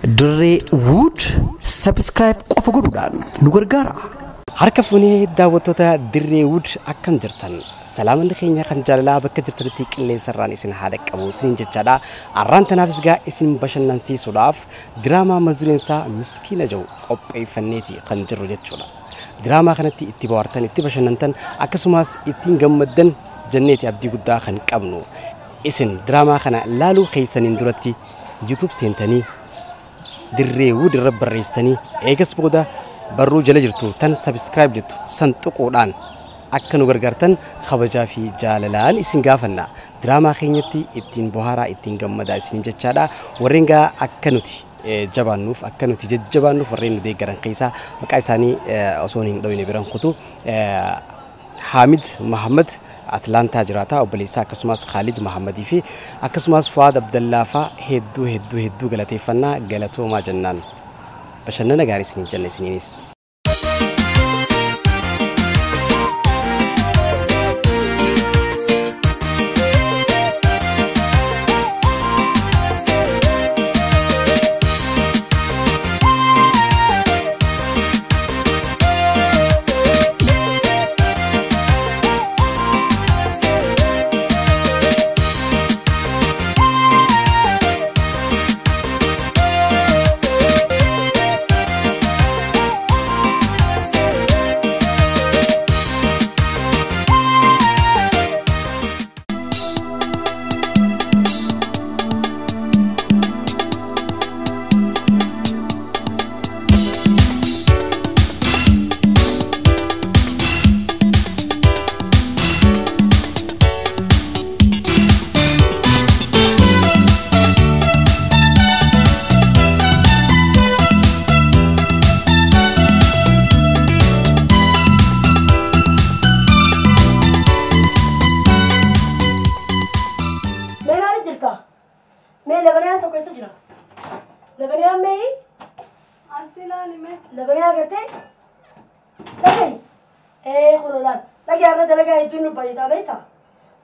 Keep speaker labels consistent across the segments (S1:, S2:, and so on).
S1: Direwood subscribe qofa godhuudhaan nu gargaara.
S2: Harka fuunee daawwattoota Direwood akkam jirtan salaamanni keenya kan jaalalaa bakka jirtanitti qilleensarraan isin haadha qabu isiniin jechaadha. Arraan tanaafis gaa isin bashannansiisuudhaaf diraamaa masdureensaa Miskiina jedhu qopheeffanneeti kan jirru jechuudha. Diraamaa kanatti itti Buhaartan itti bashannantan akkasumas ittiin gammaddan janneeti abdii guddaa kan qabnu. Isin diraamaa kana laaluu keessaniin duratti YouTube seentanii Direwood irra barreessanii eegas booda barruu jala jirtu tan subscribe jettu santuquudhaan akka nu gargaartan kabajaa fi jaalalaan isin gaafanna. Diraamaa keenyatti ittiin bohaaraa ittiin gammadaa isin jechaadha. Warreen gaa akka nuti jabaannuuf akka nuti jajjabaannuuf warreen nu deeggaran keessaa maqaa isaanii osoo hin dhowine biran kutu Hamid Muhammad Atlanta jiraata obboleessaa akkasumas Khalid Muhammadii fi akkasumas Fuad Abdallaafaa hedduu galateeffannaa galatoomaa jennaan. Bashannana gaarii isiniin jenna isiniinis.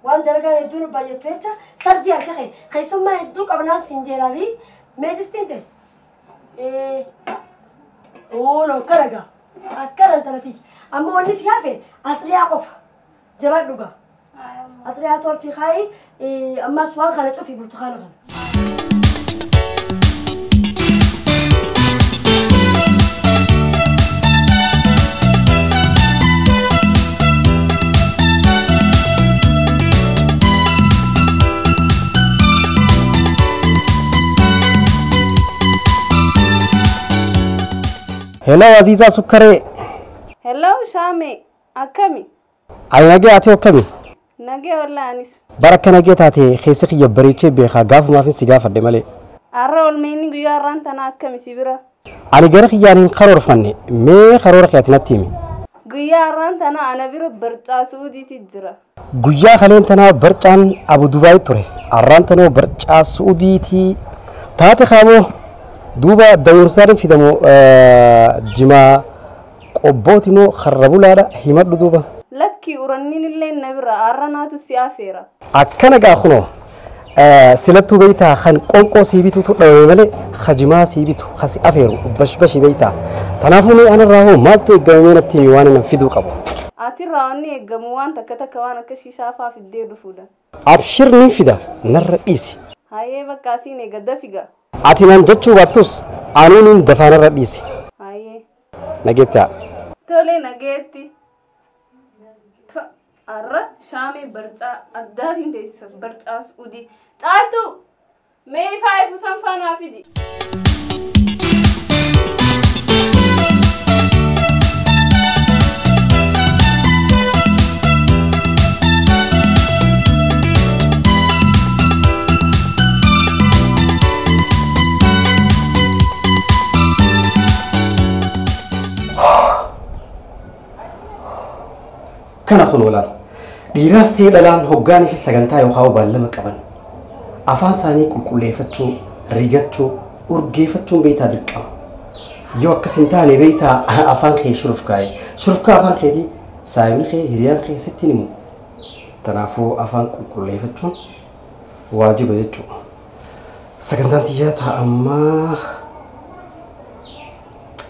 S3: وان درجة يدون بايتويتشا سردي أكخي خيسوم ما يدوك أبناء سنجيرادي ميدستينتي لو كرجا أكرن ترتيج أما وني سيافي أطريا قف جبار دوغا أطريا تورتي خاي أما سوان خلت في برتقال خل
S2: Hello Aziza Sukare.
S4: Hello Shami. Akami.
S2: Ay nage ati okami.
S4: Nage wala anis.
S2: Baraka nage tate khisi khiya bariche be kha gafu ma fi siga fadde male.
S4: Arra wal meeni guya rantana akami sibira.
S2: Ali gar khiyanin qaror fanne me qaror khiyatna timi.
S4: Guya rantana ana biro barca Saudi tijra.
S2: Guya khalentana barcan Abu Dubai ture. Arrantano barca Saudi ti tate khamo دوبا دورسارين في دمو جما قبوتيمو خربولادا هيمد دوبا
S4: لكي ورنين اللي نبرا عرناتو سيافيرا
S2: أكنا جاخنو سلتو بيتا خن قنقو سيبيتو تقلمي خجما سيبيتو خسي أفيرو بش بيتا تنافوني أنا راهو مالتو إقامين التيمي وانا ننفيدو قبو
S4: آتي راوني إقاموان تكتا وانا كشي شافا في الدير دفودا
S2: أبشر ننفيدا نرئيسي
S4: هاي بكاسيني قدفقا
S2: Ati nan jechu batus anunin dafana radisi.
S4: Aye.
S2: Nageta.
S4: Tole nageti. Arra Shami barca addatin deessa barca Saudi. Taatu me faifu sanfana fidi.
S2: Kana kun walaal dhiirasti dhalaan hoggaanii fi sagantaa yookaan baallama qaban afaan isaanii qulqulleeffachuu rigachuu urgeeffachuun beeytaa dirqama yoo akkasin taane beeytaa afaan kee shurufkaa afaan keetii saayimni kee hiriyaan kee sitti himu tanaafuu afaan qulqulleeffachuun waajiba jechuudha sagantaan tiyyaa taa'ammaa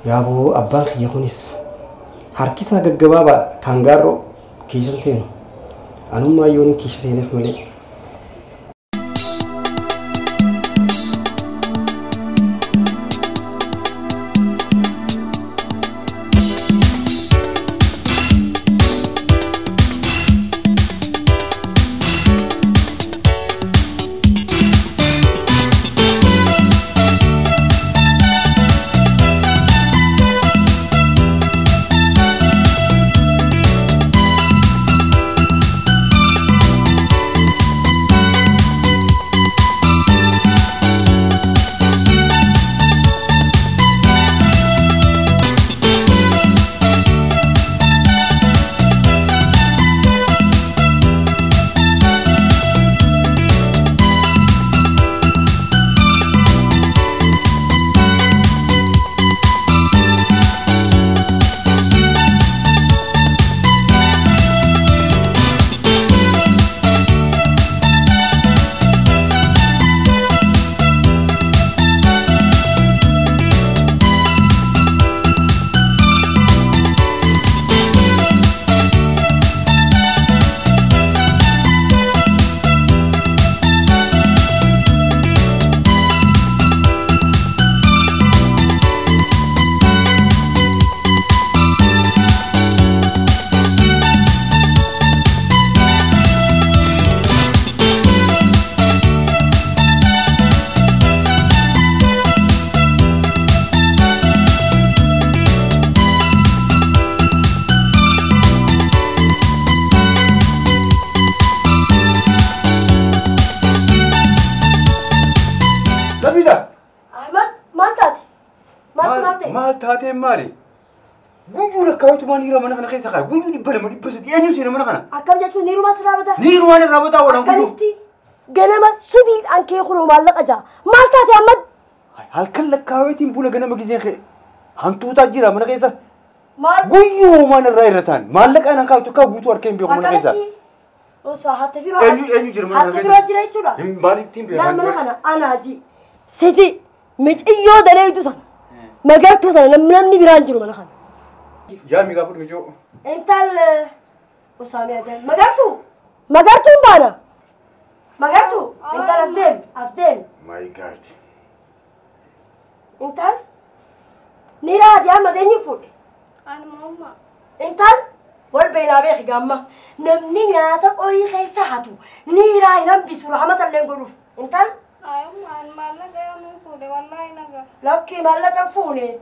S2: Yaaboo abbaan kiyya kunis harkisaa gaggabaabaa kan gaarroo keessa seenu. Anummaa yoon keessa seeneef malee.
S5: taatee maali? Guyyuu lakkaawwatu niiroo mana kana keessa kaa guyyuu dhibba lama dhibba sadii eenyu seena mana kana?
S3: Akkam jechuun niirumaa sirraa bataa?
S5: Niirumaan irraa bataa oolan guyyuu.
S3: Akkamitti ganama subiidhaan kee kunoo maallaqa jaa maal taate amma?
S5: Halkan lakkaawwatiin bula ganama gizeen kee hantuutaa jira mana keessa.
S3: Maal?
S5: Guyyuu mana irraa irra taan maallaqaan an kaawwatu kaa guutuu harkeen beeku mana keessa.
S3: Osaa hatta firoo.
S5: Eenyu jira mana keessa?
S3: Hatta firoo jira jechuudha.
S5: Maaliiftiin beekan?
S3: Mana kana anaaji siti miiciyyoo dareetu sana magartuu sana namni biraan jiru mana kana.
S5: Yaa migaa fuudhu mijoo.
S3: Intal Usaami ajan magartuu baana. Magartuu intal asdeem.
S5: My God.
S3: Intal niiraati amma deenyu fuudhe.
S4: Ani mamma.
S3: Intal wal beeknaa beeki gamma namni nyaata qorii keessa hatu niiraa hin hambisu rahmatallee godhuuf. Intal.
S4: Ani maallaqa yommuu fuudhe wallahi naga.
S3: Lakki maallaqa fuune.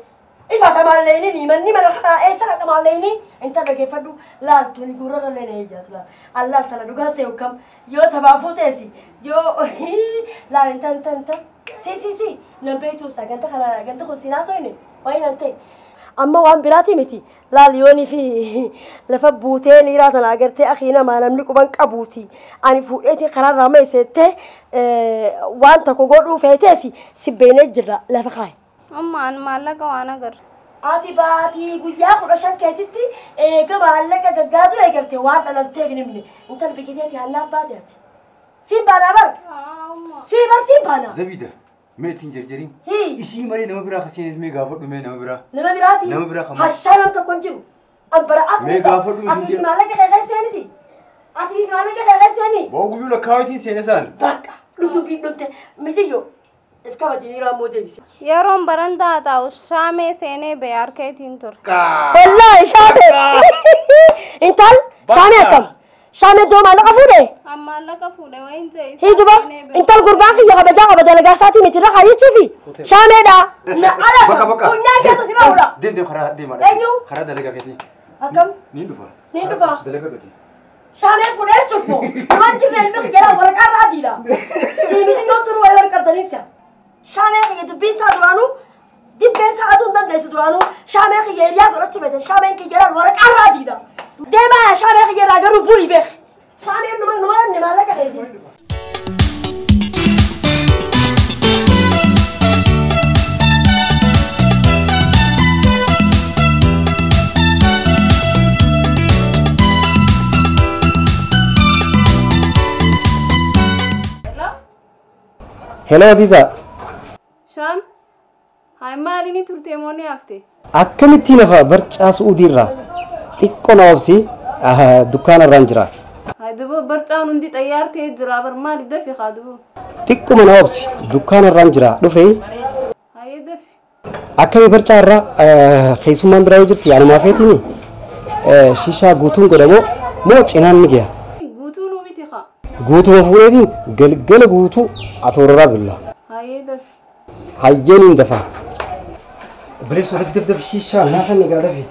S3: Ifata maalleeni manni mana kana eessa dhaqa maalleeni inta dhageeffadhu laaltuni gurra leene ejjaatu laal allaal tana dhugaa see hokkam yoo tabaafuu teesi yoo laal inta si nambeetu saganta kana ganta hosinaa soine wayin ante amma waan biraati miti laal yooni fi lafa buutee niiraa tana agartee akhiina maa namni quban qabuuti ani fuudheeti karaa raama iseette waan tokko godhuu feeteesi si beenee jirra lafa kaay.
S4: Amma an maallaqa waan agar.
S3: Ati baati guyyaa 15 keetitti eega maallaqa gaggaatu eegalte waan dhalaltee ginimne intal bikiteeti hannaaf baate ati. Siin baanaa bar. Siin baanaa.
S5: Zabida meetiin jarjariin. Isii malee nama biraa kaseenes mee gaafadhu mee nama biraa.
S3: Nama biraati.
S5: Nama biraa kamuu.
S3: Hashaa nam tokko hin jiru. Abbara ati.
S5: Mee gaafadhu isin
S3: ati maallaqa qeeqee seeniti. Ati maallaqa qeeqee seeni.
S5: Boo guyyuu lakkaawwatiin seenesaan.
S3: Bakka dhutubii dhumte mijiyyoo. Ifkaba jiniraa moodebisi.
S4: Yeroon barandaa ta'u shaamee seenee bee harkeetiin ture.
S3: Wallahi shaamee. Intal shaamee akkam. Shaamee doo maallaqa fuudhe.
S4: Maallaqa fuudhe wayin ta'e.
S3: Hiduba intal gurbaan kiyya kabajaa qaba dalagaa isaatii miti irra kaayichuufi. Shaameedha. Na ala. Kunyaa keessa si raawudha.
S5: Deemtee karaa deemaa.
S3: Eenyu?
S5: Karaa dalagaa keetii.
S3: Akkam?
S5: Niin dhufa.
S3: Dalagaa dhoti. Shaamee fuudhee chuffo. Waan jirre ilmi kiyyaa waraqaa irraa diidha. Siimisi yoo turu wayii wal qabdaniisa. Shaamee kiyya dubbiin isaa duraanuu dibbeen isaa aduun dandeessu duraanuu shaamee kiyya hiriyaa godhachuu beekan shaameen kiyya waraqaa irraa diidha. Deemaa shaamee kiyya irraa garuu bu'ii beek. Shaameen numa inni maallaqa keeti.
S2: Hello Aziza.
S4: Sham, hai maali ni turte mooni afte.
S2: akkamitti nafa barcaa suudiirraa xiqqoo na obsi dukkaana irraan jira.
S4: Hayduu barcaan hundi xayyaartee jira bar maali dafi haaduu.
S2: Xiqquma na obsi dukkaana irraan jira dhufee.
S4: Hayi dafi.
S2: Akkami barcaa irraa keessummaan biraa jirti yaanuma feetini shishaa guutuun godhamoo moo cinaan ni gaya.
S4: Guutuu nu biti haa.
S2: Guutuma fuudheetiin galgala guutuu atoorraa billa.
S4: Hayi dafi.
S2: Hayyeen hin dafa. Bilees daf shishaa naafa ni gaa dafi.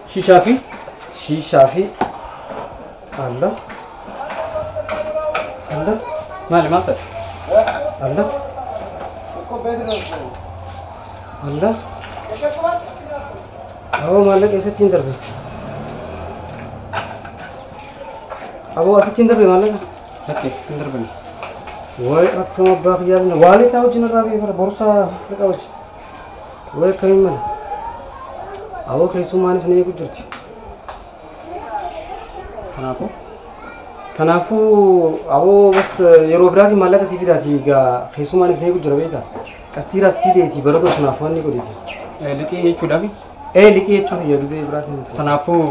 S2: Shishaa fi Allah.
S6: Maali maal ta'e?
S2: Allah. Aboo maallaqa eessatti hin darbe? Aboo asitti hin darbe maallaqa?
S6: Bakka eessatti hin darbine?
S2: Wayi akkama abbaa kiyyaadina waalitaa wajjin irraa beekara borsaa liqaa wajjin. Wayi akkamiin mana? Aboo keessummaanis ni eegu jirti. Kanaafuu aboo bas yeroo biraati maallaqa sii fidaati egaa keessummaanis ni eegu jira beektaa? Qastiiraas tiideeti baratoo sunaaf waan ni godheeti.
S6: Liqii jechuudhaafi?
S2: Liqii jechuun yaa gizee biraatiin.
S6: Kanaafuu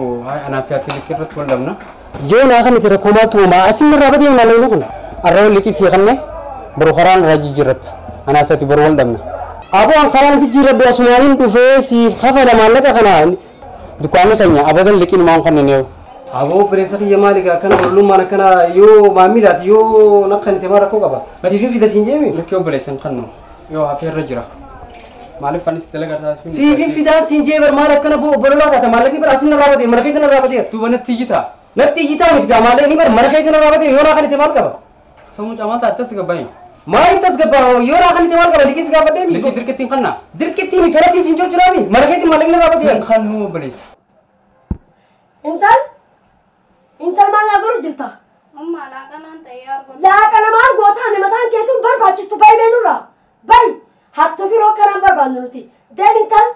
S6: anaaf yaati liqii irratti wal dhabna.
S2: Yoo naa kan itti rakkoomaatu uumaa asiin irraa badee maallaqa kun.
S6: Arraa liqii sii kanne baruu karaan irraa jijjiirratta. Anaaf yaati baruu wal dhabna.
S2: Aboo an karaan jijjiirradhu asumaaniin dhufee siif kafala maallaqa kanaa.
S6: Dukkaanni keenya abadan liqiin maan kanneen
S2: Aboo bireessa kiyya maaligaa akkana ollummaan akkana yoo maamilaati yoo naqan itti maa rakkoo qaba. Siifin fida siin jeemi.
S6: liqii obboleessan kannu yoo hafeerra jira. Maaliif anis dalagaa taasisu?
S2: Siifin fidaan siin jee bar maal akkana obbololaa taata maallaqni bar asiin irraa badee mana keetiin irraa badee.
S6: Duuba natti iyyitaa?
S2: Natti iyyitaa miti gaa maallaqni bar mana keetiin irraa badee yoo naa kan itti maal qaba?
S6: Sammuu caamaa taattas gabbaa'e.
S2: Maaliif tas gabbaa yoo naa kan itti maal qaba liqii gaafadhee mi?
S6: Liqii dirqittiin kannaa?
S2: Dirqittiin mi toratti siin jiraami mana keetiin maallaqni irraa badee.
S6: Kannuu obboleessa.
S3: Intal maal naa godhu jirta?
S4: Amma laaqanaan xayyaar godhu.
S3: Laaqana maal gootaan mataan keetuun barbaachistu bayi beenurraa. Bayi hattuu firoo kanaan barbaannu nuti. Deemi intal.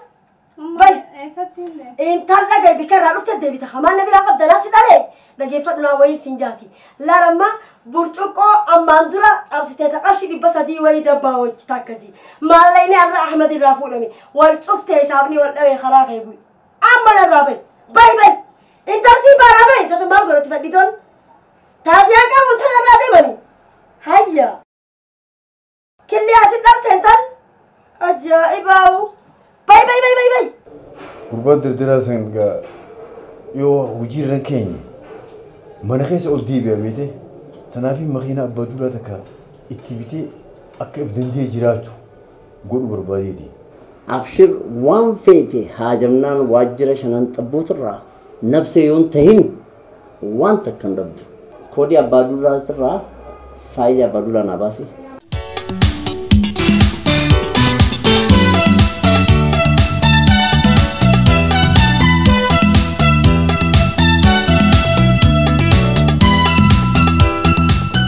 S3: Bayi.
S4: Eessatti hin deemu?
S3: Intal dhagaye bika irraa dhufte deebita. Hamaan na biraa qabdanaa si dhalee. Dhageeffadhu naa wayiin siin jaati. Laalamma burcuqqoo ammaan dura cabsitee taqarshii 300 wayii dabbaa hojii takkaji. Maallayni har'a Ahmed irraa fuudhame. Wal cuftee isaafni wal dhawee karaa kee bu'i. Amma narraa bayi. Bayi. Intarsi barabe satu mal godhatti fadhitoon taasiyaa qabu tan irraa deemani hayya killi asin dhabte intal ajaa'ibaawu bay
S5: gurbaan dirdiraa san gaa yoo hojiirra keenya mana keessa ol deebi'a beete tanaafi makiina abbaa duulaa takka itti bitee akka if danda'e jiraatu godhu barbaadeeti.
S7: Abshir waan feete haajamnaan waajjira shanan xabbuutirraa nafse yoon tahin wanta kan dabdu koodi abbaa duulaa irraa faayidaa abbaa duulaa naa baasi.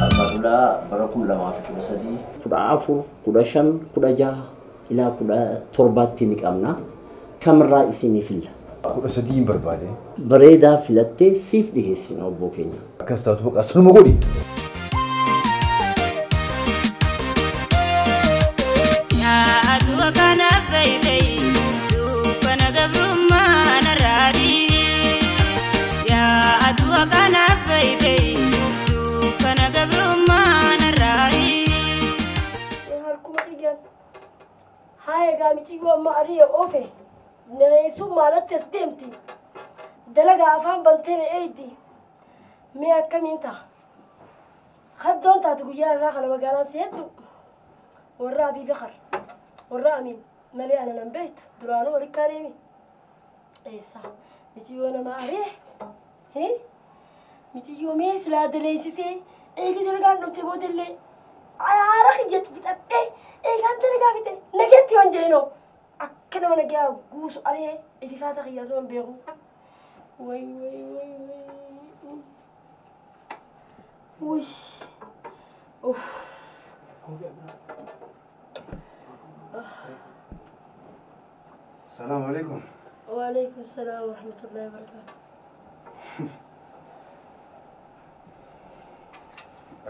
S7: Abbaa duulaa bara 2013 14 15 16 ilaa 17 ni qabna kamirraa isinii filla.
S5: Kudha sadii barbaade.
S7: Bareedaa filattee siif dhiheessina obbo keenya.
S5: Akkas taatu baqa sanuma godhi.
S3: Hai gamiti gua Maria ofe. Neresu malat testemti. Dalaga afaan bantere eidi. Mi akkaminta. Khaddoon taatu guyyaa irraa kana magaalaa seetu. Warra Abii Bakar. Warra Amin. Malee ana nan beektu. Duraanuu wali kaaneemi. Eessa. Mitiyyoo nama aree. Mitiyyoo mee silaa daleessisee. Eegi dalagaan dhumte boodillee. Ayaara kiyyatti fixadhee. Eegaan dalagaa fite. Nageetti yoon jeenoo. Akkana mana gaa guusu aree ififaata kiyyaa soon beeku. Way. Uy. Uff.
S5: Assalamu alaikum.
S3: Wa alaikum assalam wa rahmatullahi wa barakatuh.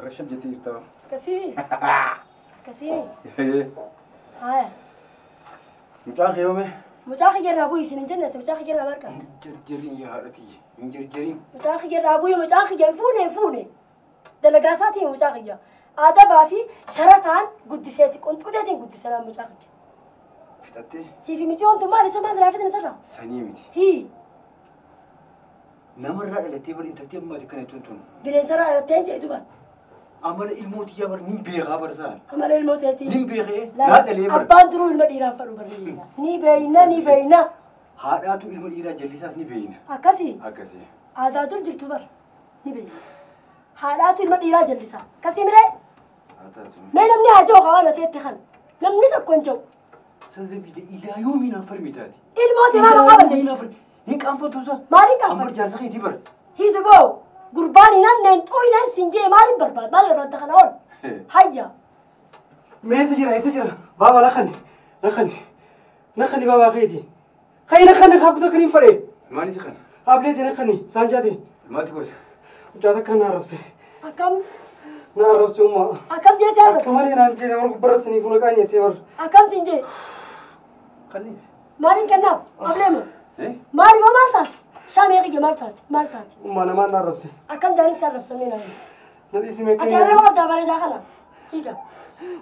S5: Rashad jatiifta.
S3: Kasimi. Haya.
S5: Mucaan keeyome.
S3: مجاخ جرابوي سنين جنة مجاخ جراب مركب
S5: جرجرين يا هارتي من جرجرين
S3: مجاخ جرابوي مجاخ فوني دلقاساتي مجاخ جا هذا بافي شرفان قدساتي كنت قدتين قدس سلام مجاخ
S5: فتاتي
S3: سيفي متيون تماري سما درافت نسرة
S5: سنيمتي
S3: هي
S5: نمر على تيبر انت تيم ما تكني تونتون
S3: بنسرة على تنجي دوبا
S5: عمل الموت يا بر نين بيغا برزان
S3: عمل الموتاتي
S5: نين بيغا
S3: لا
S5: دلي بر
S3: أبان درو المديران فرو برينا ني بينا
S5: هاداتو المديرة جلساس ني بينا
S3: أكاسي
S5: أكاسي
S3: هذا دول جلتو بر ني بينا هاداتو المديرة جلسا كاسي مري
S5: هاداتو
S3: ما نمني أجو خوانا تيتخن نمني تكون جو
S5: سنزبيد إلى يومنا فرميتاتي
S3: الموت ما قبل
S5: هيك أنفو توزا
S3: مالك
S5: أمر جالسخي تبر
S3: هي دبو قرباني نن توي نن سنجي مالي برباد مالي برباد خلاون هيا
S2: ما سجرا بابا نخني بابا خيتي خي نخني خاكو كريم فري
S5: مالي سخن
S2: أبليتي نخني سانجاتي
S5: ما تقول
S2: وجاتا كان نعرفسي
S3: أكم
S2: نعرفسي أمه
S3: أكم جيسي عرفسي
S2: كمالي نعرفسي نمرك برسني فنقاني يسيبر
S3: أكم سنجي
S5: خلي
S3: مالي كناب أبليمو
S5: إيه
S3: مالي ما مالتات شامي يخي مالتات
S2: أمه أنا ما نعرفسي
S3: أكم جاني سعرفسي مينا
S2: نريسي مكاني
S3: أكرر ما أبدا باري داخلة هيدا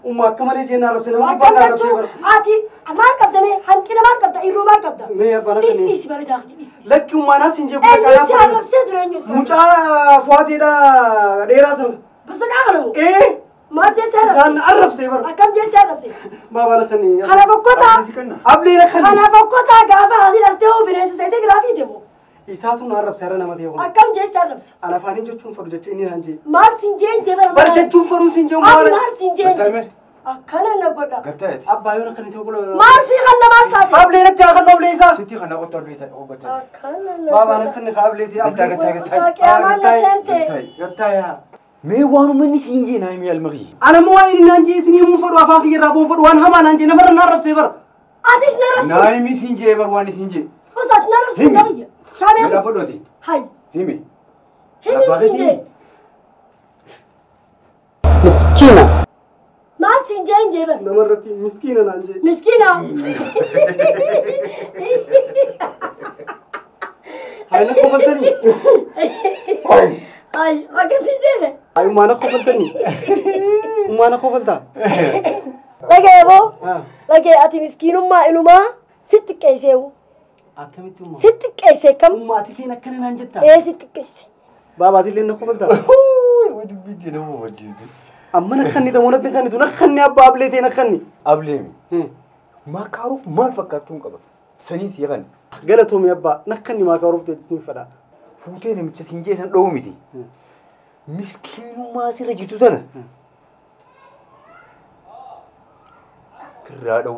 S2: أمه كمالي جي نعرفسي نمرك
S3: أكم
S2: نعرفسي
S3: جاتو
S2: بر
S3: آتي مال كبدا مي هنكينا مال كبدا إيرو مال كبدا
S2: مي أبانا
S3: إيس
S2: كني
S3: إيس باري داخل إيس
S2: لك أمه أنا سنجي
S3: إيه سعرفسي درين يسعرفسي
S2: مجا فواتي دا ديرا سن
S3: بس نعملو
S2: إيه
S3: ما جيسي عرفسي
S2: سان عرفسي بر
S3: أكم جيسي عرفسي
S2: بابا نخني
S3: خلا بكوتا
S2: أبلي نخني
S3: خلا بكوتا قافا هذه الارتيو بنيس سيدي غرافي دمو
S2: إساتو نعرف سرنا ما تيجون
S3: أكم جيسي عرفسي
S2: أنا فاني جتون فرو جتيني هنجي
S3: مال سنجين جبل
S2: بس جتون فرو سنجي
S3: مال سنجين
S5: قتامي
S3: أكنا نقودا
S5: قتات
S2: أبا يونا خلي تقول
S3: مال سي خلنا مال تاتي
S2: أبلي نتيا خلنا أبلي إسا
S5: ستي خنا قطر بيت أو قتات
S3: أكنا
S2: بابا
S3: نقودا
S2: نخني خابلي تي أبلي
S3: ساكي أمان نسنتي
S2: قتايا
S5: مي وانو مني سينجي نايم يا المغي
S2: أنا مو وين نانجي سني مو فرو أفاقي رابون فرو وان هما نانجي نمر نعرف سيبر
S3: أتيش نرفسي
S5: نايمي سينجي برواني سينجي
S3: أستاذ نرفسي نغير
S5: لا
S3: شامي
S5: بدوتي
S3: هاي
S5: هيمي
S3: هني سنجي
S6: مسكينة
S3: مال سنجين جبل
S2: نمرتي مسكينة نانجي
S3: مسكينة
S2: هاي نقبلتني
S3: هاي أكا سنجي
S2: هاي ما نقبلتني ما نقبلتها
S3: لقى يا بو
S2: آه
S3: لقى أتي مسكين ما إلو ما ست كيسيو
S2: أكمل توما
S3: ست كيسي كم
S2: أمة أتكلم أكنا نانجتها
S3: إيه ست كيسي
S2: بابا دي اللي نقبلتها
S5: ودي بيجي نمو وجدي
S2: أما نخني ده ونت نخني تو نخني أبا أبليتي نخني
S5: أبليمي ما كاروف ما فكرتون قبل سنين سيغن
S2: قالتهم يا أبا نخني ما كاروف تسمي فدا
S5: فوتين متى سنجي سن دوميتي مسكين ما سيرجيتو تنا كرادو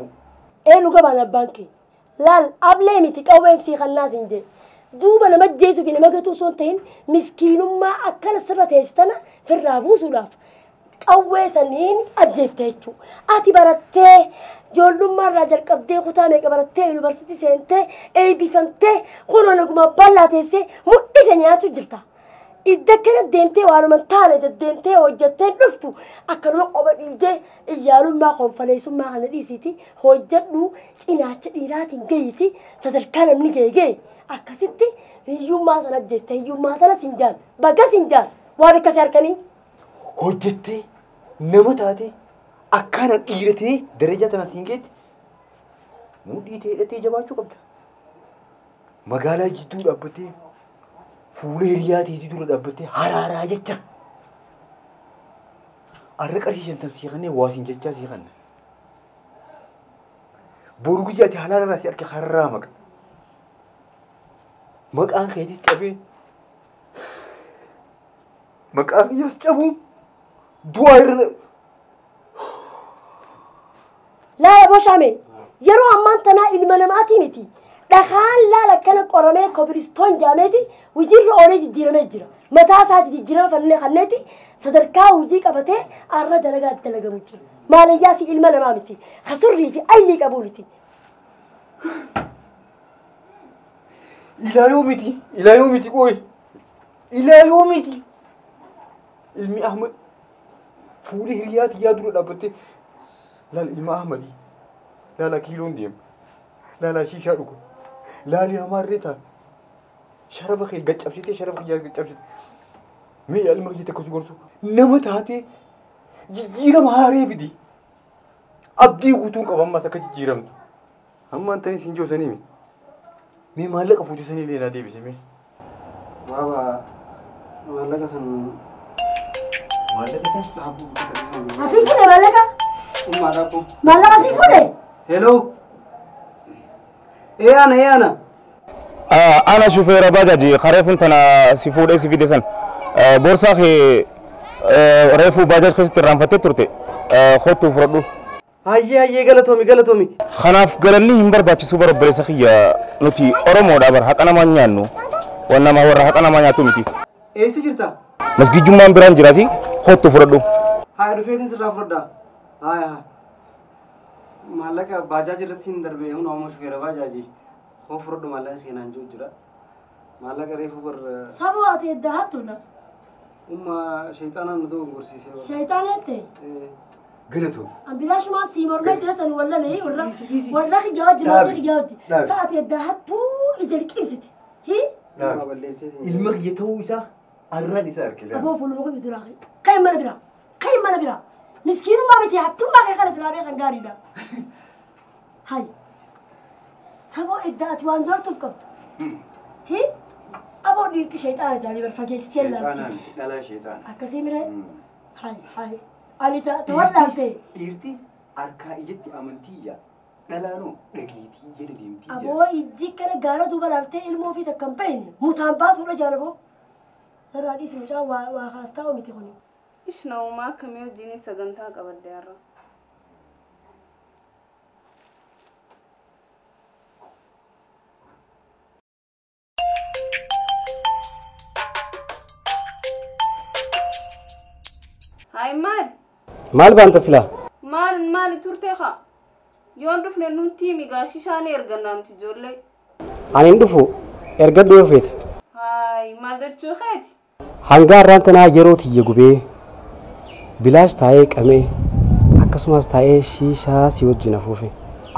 S3: إيه لو كمان البنكي لال أبلي ميتك أوين سي خناس إنجي دوبا لما جيسو في لما قتو صنتين مسكين ما أكل سرة تيستنا في الرابوس ولاف أوين سنين أجيفتهجو أتي براتي جولو مرة جل قبدي خطامي كبراتي يونيفرسيتي سنتي أي بفمتي خونو نقوم بالا تيسي مؤيدا نياتو جلتا إذا كانت ديمتي وانو من تاني ديمتي وجدتين رفتو أكلوا قبل إيدي إيالو ما قوم فليسو ما غانا ديسيتي هوجدلو إناتي إيراتي نجيتي تدركانا من نجي أكاسيتي يوم ما سنة جيستي يوم ما سنة سنجان بقى سنجان وابكا سياركني
S5: hojjettee nama taate akkaan dhiiratee darajaa tana siin geetti mudhii ta'ee hidhatee jabaachuu qabda. Magaalaa jidduu dhaabbattee fuula hiriyaa ta'eetii dura dhaabbattee haraaraa jecha arra qarshii 50 siiqannee waasiin jechaa siiqanna. Boru guyyaa ati halaala irraa si harka harraa maqa. Maqaan keetis cabee maqaan kiyyaas cabuu du'aa irra
S3: لا يا بوشامي يرو أمان تنا المناماتي متي دخان لا لكنا قرمي كوبريستون جامتي وجير أوريج جيرمي جيرا متى ساعتي جيرا فني خنتي صدركا وجي كبته أرى درجات درجة مجرا ما لياسي المناماتي خسرني في أي قبولتي
S5: إلى يومتي قوي إلى يومتي ilmi Ahmed fuuli hiriyaati yaa dura dhaabbattee laal ilma Ahmadi laala kiiloon deema لا لا شيشة ركو لا لي أماريتها شرب خي قد أبشتي شرب خي قد أبشتي مي المرجي تكوس قرصو نمت هاتي جيرم هاري بدي أبدي قطون كمان ما سكت جيرم أما أنت نسينجو سنيمي مي مالك أفوتي سني لينا دي بسمي
S6: بابا مالك سن
S3: Asifune malaka?
S6: أم عراكم
S3: Malaka asifune?
S6: هلو إيه أنا
S8: أنا شوفير باجاجي خريف أنتنا سيفود إيه سيفيد سن بورصة خي ريفو باجاج خش ترانفتة ترتة خطو فردو
S6: هاي قالتومي
S8: خناف قالني هم برباچ سوبر بريسا خيا نتي أورومو دابر حق أنا ما نيانو وانا ما ورا حق أنا ما نياتو متي
S6: إيه سجرتا
S8: مسجد جمعة بران جراتي خطو فردو
S6: هاي رفيدين سرا فردا هاي مالك باجاج رتين دربي هون أمور شوفير باجاجي خو فردو مالك خينا نجود جرا مالك ريفو بر
S3: Sabu'ati iddahatuna.
S6: شيطانا ندو غورسي سيوا
S3: Shayitaanete.
S5: قلتو
S3: Ambilaashuma siimormee jirasan walla lee warra xijaawaa jiraatee xijaawati. Sa'ati iddahattu ijali qibsite. Hi?
S6: ما بلسيت
S5: المرجي توسا الرد يسار كذا
S3: Aboo fuuluma kun jira. Kayin mana bira. Kayin mana bira. Miskiinummaa miti hattummaa kee kana silaa beekan gaariidha. Hai. Saboo iddaati waan doortuuf qabda. Hi? Aboo dhiirti shayxaana jaalii barfageessitee laalti.
S5: لا شيطان
S3: Akkasii miree? Hai. Ani tawallaaltee.
S5: dhiirti harkaa ijatti amantiiyya dhalaanoo dhageetii jala deemtii jira.
S3: Aboo ijji kana gaara duuba laaltee ilmoo ofii takka hin beekne mutaan baasuudha jaalaboo. Sarraa dhiisi mucaa waa haastaa miti kuni.
S4: إيش نوما كميو جيني سجنتها قبل ديارة هاي
S2: maal baanta silaa
S4: مال تورتيخا يون رفنا نونتي ميغاشي شاني ارغنام تجولي
S2: ani hin dhufu erga dhufeet
S4: هاي مال دتشو خيتي
S2: hanga har'aan tanaa yeroo tiyya gubee bilaash taa'ee qamee akkasumas taa'ee shiishaa si wajjin afuufe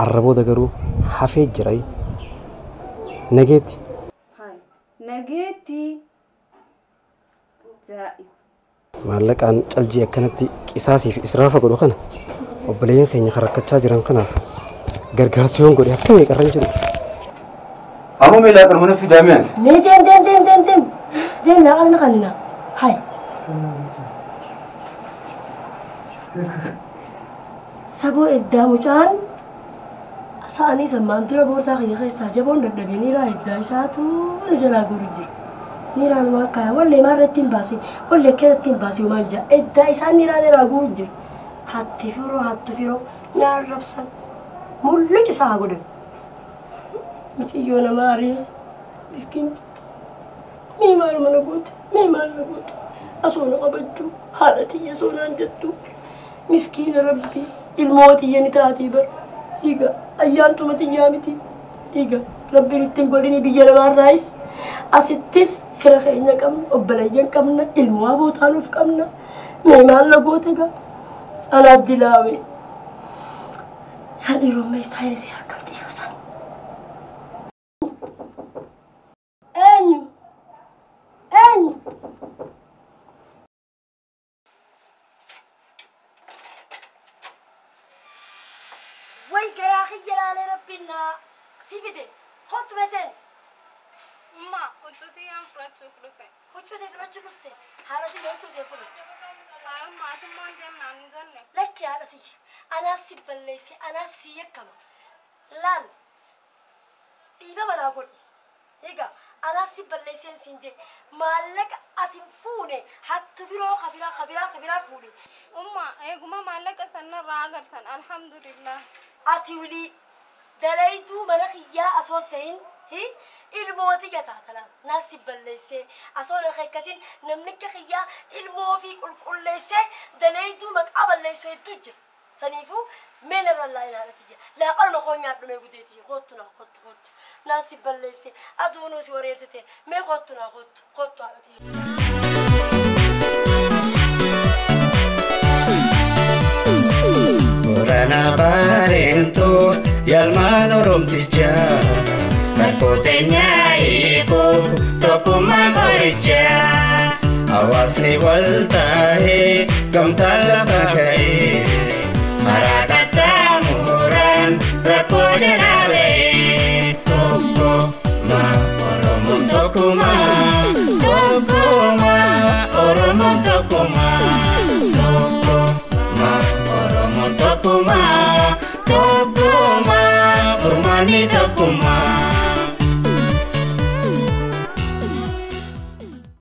S2: arrabooda garuu hafee jiray nageetti
S4: هاي نجيتي جائب
S2: maallaqaan caljii akkanatti qisaasii fi israafa godhu kana obboleeyyan keenya karakkachaa jiran kanaaf gargaarsa yoon godhe akka meeqarran jiru
S5: أمو ميلا كرمنا في جامعة
S3: Mee deem naaqal naqanna. Hai. Saboo iddaa mucaan sa'anii sammaan tura boorsaa kiyya keessaa jaboon dadhabee niiraa iddaa isaatu nu jalaa guru jiru. Niiraan waan kaya wallee maarratti hin baase wallee keessatti hin baase waan jaa iddaa isaan niiraan irraa guru jiru. Hatti firoo naan rabsan mulluci isaa haa godhan. Mucayyoo namaa aree miskiin mee maal mana goote asoona qabachuu haadha tiyya soonaan jettu miskiina rabbii ilmoo tiyya ni taatii bar higa ayyaantuma tiyyaa miti higa rabbiin ittiin godhini biyya namaarraayis asittis fira keenya qabna obboleeyyan qabna ilmoo abootaanuuf qabna mee maal na goote gaa anaat dilaawe yaa dhiiromma isaa inni si harkamti yoosan. Eenyu? Way garaa kiyya laalee rabbiin si fide kottu besen.
S4: أما وجوتي يوم فراتشو فلوفي
S3: Huccuutee fudhachuu dhufte haadha tiyya huccuutee fudhachu.
S4: هاي أما أتمان ديم نانجوني
S3: Lakki haadha tiyya anaas si balleesse anaas si yakkama. Laal dhiiba manaa godhi. Egaa anaas si balleesseen siin jee maallaqa ati hin fuune hattu biroo kabiraa fuudhe.
S4: أما إيقما مالك أسنى راغرتن الحمد لله
S3: Ati wilii dalaytuu mana kiyyaa asoo ta'in ilmooti gataatalaan naas si balleessee asoo na keekkatiin namnicha kiyyaa ilmoo fi qulqulleessee dalaytuu maqaa balleessuu hedduu jira. Saniifuu meena irra laa ilaalati jira. Laaqalma koo nyaadhumee gudeeti kottu naas si balleessee aduunuu si wareersite mee kottu haadhati.
S9: Rana barento yalmaan oromticha rakkooteenya eeguuf tokkummaa qoricha hawaasni wal taa'ee gamtaan lafa ka'ee karaa qaxxaamuraan rakkoo jalaa ba'ee tokkummaa oromoon tokkummaa oromoon tokkummaa oromoon tokkummaa furmaanni ta'u.